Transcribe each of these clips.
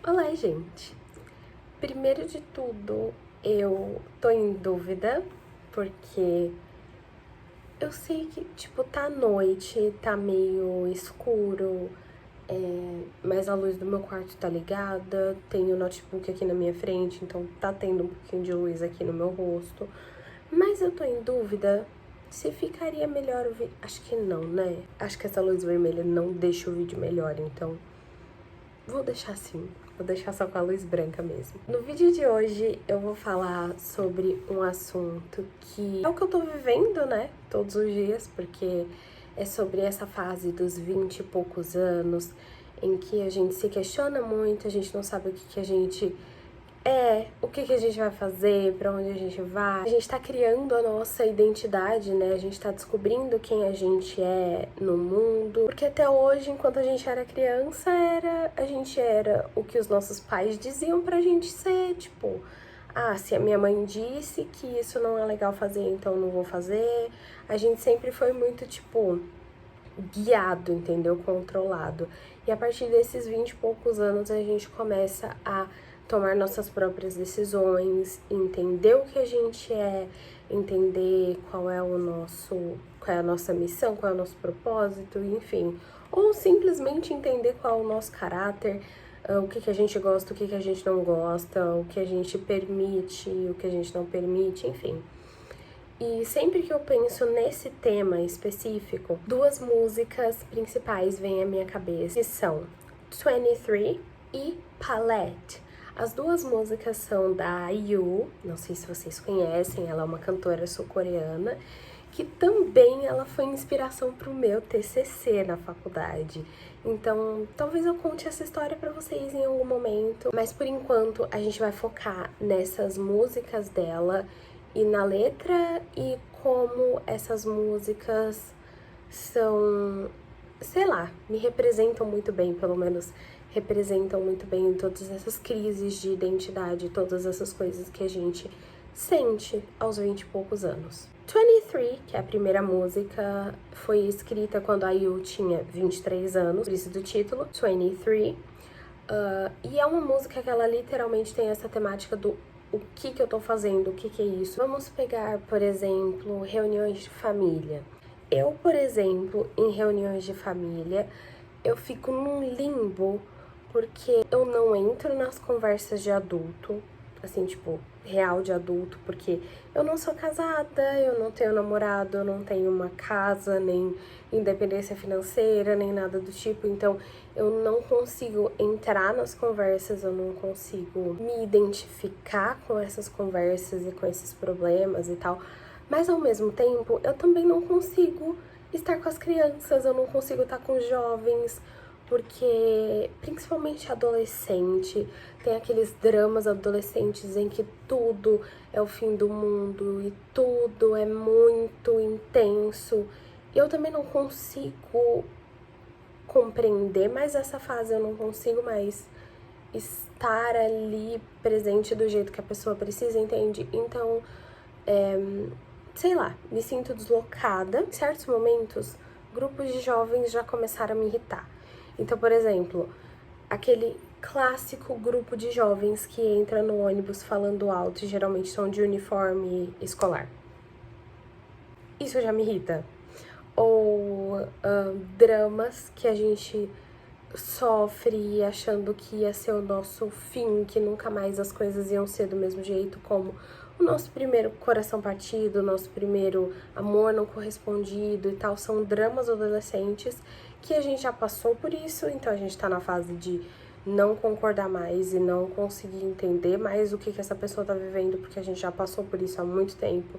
Olá, gente! Primeiro de tudo, eu tô em dúvida, porque eu sei que, tipo, tá noite, tá meio escuro, mas a luz do meu quarto tá ligada, tem o notebook aqui na minha frente, então tá tendo um pouquinho de luz aqui no meu rosto. Mas eu tô em dúvida se ficaria melhor o vídeo. Acho que não, né? Acho que essa luz vermelha não deixa o vídeo melhor, então vou deixar assim, vou deixar só com a luz branca mesmo. No vídeo de hoje eu vou falar sobre um assunto que é o que eu tô vivendo, né, todos os dias, porque é sobre essa fase dos 20 e poucos anos, em que a gente se questiona muito, a gente não sabe o que a gente o que a gente vai fazer, pra onde a gente vai. A gente tá criando a nossa identidade, né? A gente tá descobrindo quem a gente é no mundo. Porque até hoje, enquanto a gente era criança, a gente era o que os nossos pais diziam pra gente ser, tipo, se a minha mãe disse que isso não é legal fazer, então eu não vou fazer. A gente sempre foi muito, tipo, guiado, entendeu? Controlado. E a partir desses 20 e poucos anos, a gente começa a tomar nossas próprias decisões, entender o que a gente entender qual é a nossa missão, qual é o nosso propósito, enfim. Ou simplesmente entender qual é o nosso caráter, o que a gente gosta, o que a gente não gosta, o que a gente permite, o que a gente não permite, enfim. E sempre que eu penso nesse tema específico, duas músicas principais vêm à minha cabeça, que são 23 e Palette. As duas músicas são da IU, não sei se vocês conhecem, ela é uma cantora sul-coreana, que também ela foi inspiração para o meu TCC na faculdade. Então, talvez eu conte essa história para vocês em algum momento, mas por enquanto a gente vai focar nessas músicas dela e na letra e como essas músicas são, sei lá, me representam muito bem, pelo menos representam muito bem todas essas crises de identidade, todas essas coisas que a gente sente aos 20 e poucos anos. 23, que é a primeira música, foi escrita quando a IU tinha 23 anos, por isso do título, 23. E é uma música que ela literalmente tem essa temática do o que eu tô fazendo, o que é isso. Vamos pegar, por exemplo, reuniões de família. Eu, por exemplo, em reuniões de família, eu fico num limbo porque eu não entro nas conversas de adulto, assim, tipo, real de adulto, porque eu não sou casada, eu não tenho namorado, eu não tenho uma casa, nem independência financeira, nem nada do tipo, então eu não consigo entrar nas conversas, eu não consigo me identificar com essas conversas e com esses problemas e tal, mas ao mesmo tempo eu também não consigo estar com as crianças, eu não consigo estar com os jovens, porque principalmente adolescente, tem aqueles dramas adolescentes em que tudo é o fim do mundo e tudo é muito intenso. Eu também não consigo compreender mais essa fase, eu não consigo mais estar ali presente do jeito que a pessoa precisa, entende? Então, sei lá, me sinto deslocada. Em certos momentos, grupos de jovens já começaram a me irritar. Então, por exemplo, aquele clássico grupo de jovens que entra no ônibus falando alto e geralmente são de uniforme escolar. Isso já me irrita. Ou dramas que a gente sofre achando que ia ser o nosso fim, que nunca mais as coisas iam ser do mesmo jeito, como o nosso primeiro coração partido, o nosso primeiro amor não correspondido e tal. São dramas adolescentes que a gente já passou por isso, então a gente tá na fase de não concordar mais e não conseguir entender mais o que essa pessoa tá vivendo, porque a gente já passou por isso há muito tempo.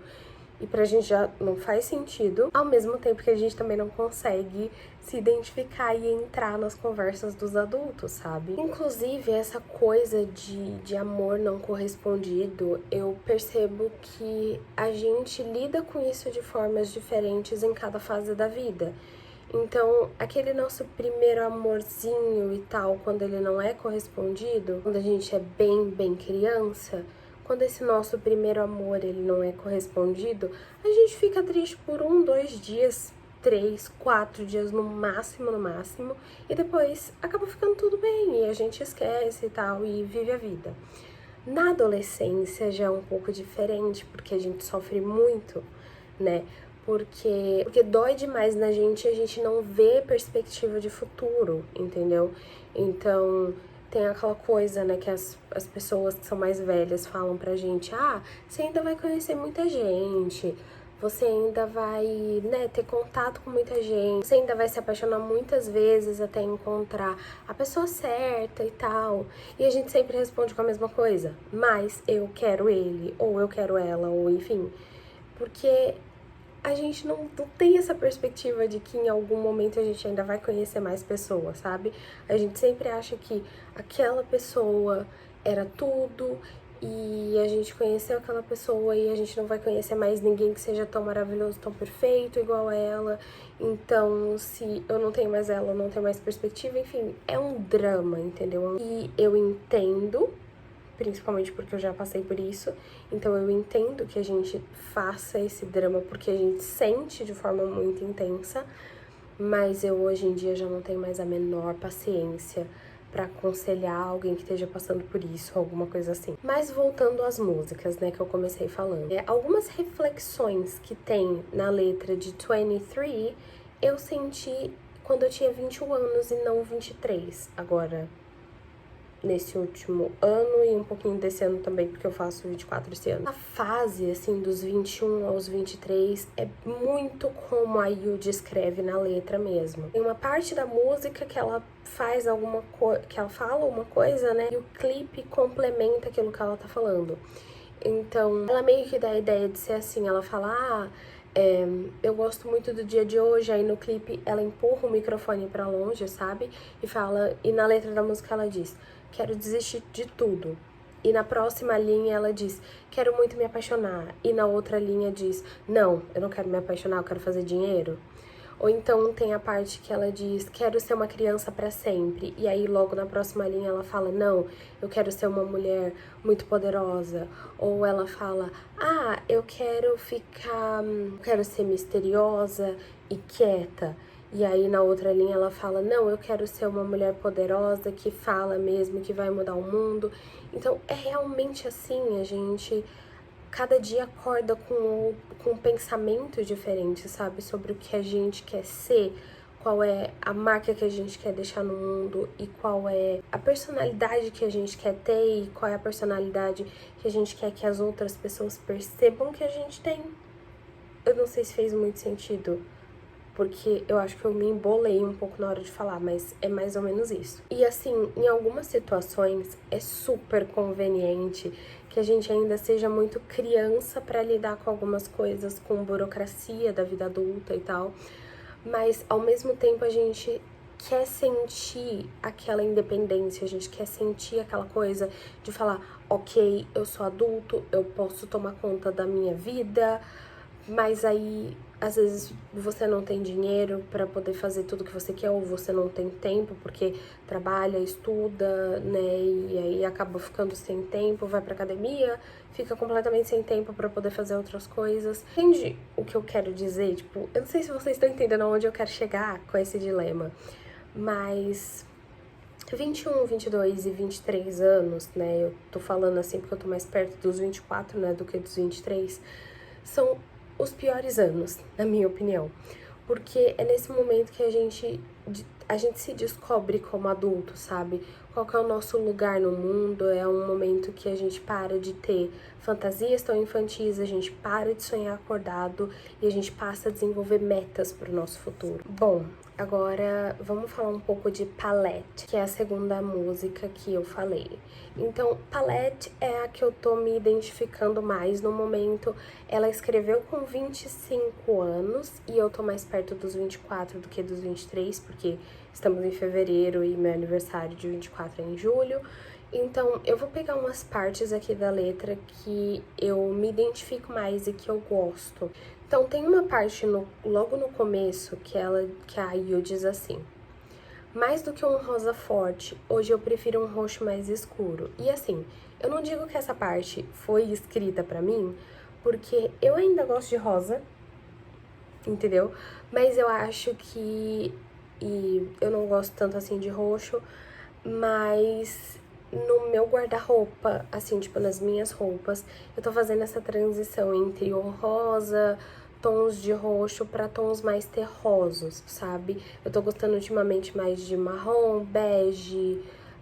E pra gente já não faz sentido, ao mesmo tempo que a gente também não consegue se identificar e entrar nas conversas dos adultos, sabe? Inclusive, essa coisa de amor não correspondido, eu percebo que a gente lida com isso de formas diferentes em cada fase da vida. Então, aquele nosso primeiro amorzinho e tal, quando ele não é correspondido, quando a gente é bem criança, quando esse nosso primeiro amor ele não é correspondido, a gente fica triste por 1, 2 dias, 3, 4 dias no máximo, e depois acaba ficando tudo bem, e a gente esquece e tal, e vive a vida. Na adolescência já é um pouco diferente, porque a gente sofre muito, né? Porque dói demais na gente e a gente não vê perspectiva de futuro, entendeu? Então, tem aquela coisa, né, que as pessoas que são mais velhas falam pra gente: ah, você ainda vai conhecer muita gente, você ainda vai, né, ter contato com muita gente, você ainda vai se apaixonar muitas vezes até encontrar a pessoa certa e tal. E a gente sempre responde com a mesma coisa: mas eu quero ele, ou eu quero ela, ou enfim. Porque a gente não tem essa perspectiva de que em algum momento a gente ainda vai conhecer mais pessoas, sabe? A gente sempre acha que aquela pessoa era tudo e a gente conheceu aquela pessoa e a gente não vai conhecer mais ninguém que seja tão maravilhoso, tão perfeito igual a ela. Então, se eu não tenho mais ela, eu não tenho mais perspectiva, enfim, é um drama, entendeu? E eu entendo, principalmente porque eu já passei por isso, então eu entendo que a gente faça esse drama porque a gente sente de forma muito intensa, mas eu hoje em dia já não tenho mais a menor paciência pra aconselhar alguém que esteja passando por isso, alguma coisa assim. Mas voltando às músicas, né, que eu comecei falando. Algumas reflexões que tem na letra de 23, eu senti quando eu tinha 21 anos e não 23. Agora, nesse último ano e um pouquinho desse ano também, porque eu faço 24 esse ano. A fase, assim, dos 21 aos 23 é muito como a Yu descreve na letra mesmo. Tem uma parte da música que ela faz alguma coisa, que ela fala uma coisa, né, e o clipe complementa aquilo que ela tá falando. Então, ela meio que dá a ideia de ser assim, ela fala: ah, eu gosto muito do dia de hoje, aí no clipe ela empurra o microfone pra longe, sabe? E fala, e na letra da música ela diz: quero desistir de tudo. E na próxima linha ela diz: quero muito me apaixonar. E na outra linha diz: não, eu não quero me apaixonar, eu quero fazer dinheiro. Ou então tem a parte que ela diz: quero ser uma criança para sempre. E aí logo na próxima linha ela fala: não, eu quero ser uma mulher muito poderosa. Ou ela fala: ah, eu quero ser misteriosa e quieta. E aí na outra linha ela fala: não, eu quero ser uma mulher poderosa que fala mesmo, que vai mudar o mundo. Então é realmente assim, a gente cada dia acorda com um pensamento diferente, sabe? Sobre o que a gente quer ser, qual é a marca que a gente quer deixar no mundo e qual é a personalidade que a gente quer ter e qual é a personalidade que a gente quer que as outras pessoas percebam que a gente tem. Eu não sei se fez muito sentido, porque eu acho que eu me embolei um pouco na hora de falar, mas é mais ou menos isso. E assim, em algumas situações é super conveniente que a gente ainda seja muito criança para lidar com algumas coisas, com burocracia da vida adulta e tal, mas ao mesmo tempo a gente quer sentir aquela independência, a gente quer sentir aquela coisa de falar: ok, eu sou adulto, eu posso tomar conta da minha vida. Mas aí, às vezes, você não tem dinheiro para poder fazer tudo que você quer, ou você não tem tempo porque trabalha, estuda, né? E aí acaba ficando sem tempo, vai pra academia, fica completamente sem tempo para poder fazer outras coisas. Entende o que eu quero dizer? Tipo, eu não sei se vocês estão entendendo aonde eu quero chegar com esse dilema, mas 21, 22 e 23 anos, né? Eu tô falando assim porque eu tô mais perto dos 24, né, do que dos 23, são os piores anos, na minha opinião. Porque é nesse momento que a gente se descobre como adulto, sabe? Qual que é o nosso lugar no mundo, é um momento que a gente para de ter fantasias tão infantis, a gente para de sonhar acordado e a gente passa a desenvolver metas para o nosso futuro. Bom, agora vamos falar um pouco de Palette, que é a segunda música que eu falei. Então, Palette é a que eu tô me identificando mais no momento. Ela escreveu com 25 anos e eu tô mais perto dos 24 do que dos 23, porque estamos em fevereiro e meu aniversário de 24 é em julho. Então, eu vou pegar umas partes aqui da letra que eu me identifico mais e que eu gosto. Então, tem uma parte logo no começo que a Yu diz assim: mais do que um rosa forte, hoje eu prefiro um roxo mais escuro. E assim, eu não digo que essa parte foi escrita pra mim, porque eu ainda gosto de rosa, entendeu? Mas eu acho que... E eu não gosto tanto, assim, de roxo, mas no meu guarda-roupa, assim, tipo, nas minhas roupas, eu tô fazendo essa transição entre o rosa, tons de roxo pra tons mais terrosos, sabe? Eu tô gostando ultimamente mais de marrom, bege,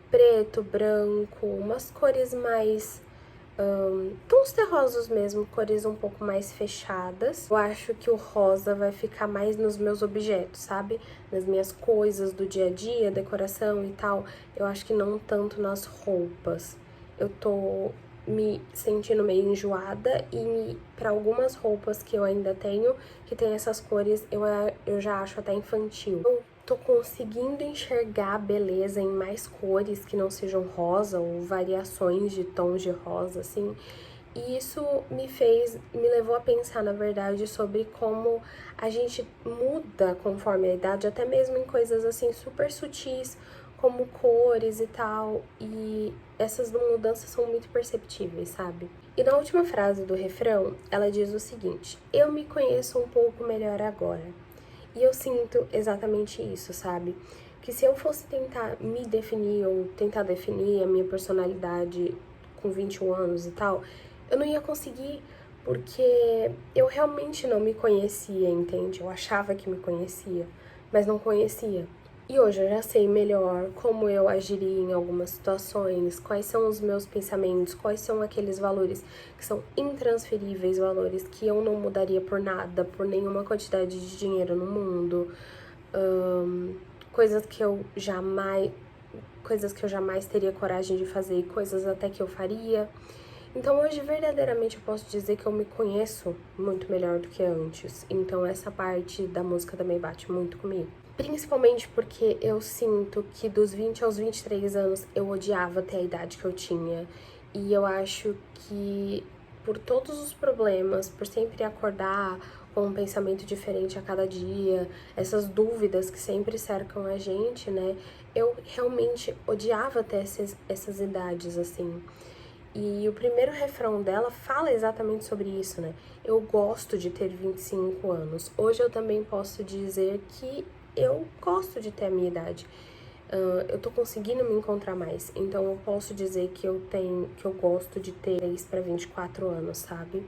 preto, branco, umas cores mais... tons terrosos mesmo, cores um pouco mais fechadas. Eu acho que o rosa vai ficar mais nos meus objetos, sabe? Nas minhas coisas do dia a dia, decoração e tal. Eu acho que não tanto nas roupas. Eu tô me sentindo meio enjoada e para algumas roupas que eu ainda tenho, que tem essas cores, eu já acho até infantil. Eu tô conseguindo enxergar beleza em mais cores que não sejam rosa ou variações de tons de rosa, assim. E isso me levou a pensar, na verdade, sobre como a gente muda conforme a idade, até mesmo em coisas assim super sutis, como cores e tal, e essas mudanças são muito perceptíveis, sabe? E na última frase do refrão, ela diz o seguinte: eu me conheço um pouco melhor agora. E eu sinto exatamente isso, sabe? Que se eu fosse tentar me definir ou tentar definir a minha personalidade com 21 anos e tal, eu não ia conseguir, porque eu realmente não me conhecia, entende? Eu achava que me conhecia, mas não conhecia. E hoje eu já sei melhor como eu agiria em algumas situações, quais são os meus pensamentos, quais são aqueles valores que são intransferíveis, valores que eu não mudaria por nada, por nenhuma quantidade de dinheiro no mundo, coisas que eu jamais teria coragem de fazer, coisas até que eu faria. Então hoje verdadeiramente eu posso dizer que eu me conheço muito melhor do que antes. Então essa parte da música também bate muito comigo. Principalmente porque eu sinto que dos 20 aos 23 anos eu odiava ter a idade que eu tinha. E eu acho que por todos os problemas, por sempre acordar com um pensamento diferente a cada dia, essas dúvidas que sempre cercam a gente, né? Eu realmente odiava ter essas idades, assim. E o primeiro refrão dela fala exatamente sobre isso, né? Eu gosto de ter 25 anos. Hoje eu também posso dizer que eu gosto de ter a minha idade. Eu tô conseguindo me encontrar mais. Então eu posso dizer que eu gosto de ter 3 para 24 anos, sabe?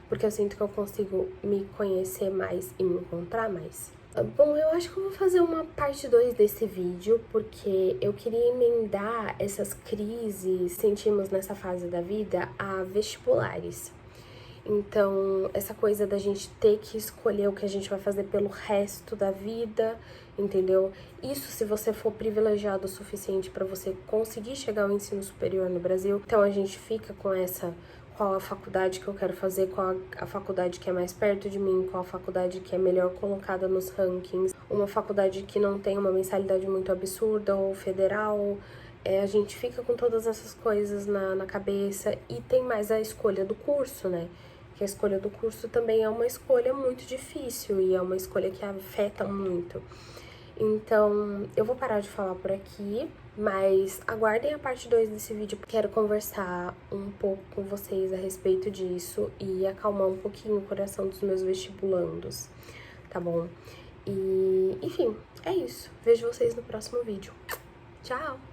Porque eu sinto que eu consigo me conhecer mais e me encontrar mais. Bom, eu acho que eu vou fazer uma parte 2 desse vídeo, porque eu queria emendar essas crises que sentimos nessa fase da vida a vestibulares. Então, essa coisa da gente ter que escolher o que a gente vai fazer pelo resto da vida, entendeu? Isso se você for privilegiado o suficiente para você conseguir chegar ao ensino superior no Brasil. Então, a gente fica com essa... Qual a faculdade que eu quero fazer, qual a faculdade que é mais perto de mim, qual a faculdade que é melhor colocada nos rankings, uma faculdade que não tem uma mensalidade muito absurda ou federal. A gente fica com todas essas coisas na cabeça e tem mais a escolha do curso, né? Que a escolha do curso também é uma escolha muito difícil e é uma escolha que afeta muito. Então, eu vou parar de falar por aqui, mas aguardem a parte 2 desse vídeo. Quero conversar um pouco com vocês a respeito disso e acalmar um pouquinho o coração dos meus vestibulandos, tá bom? E, enfim, é isso. Vejo vocês no próximo vídeo. Tchau!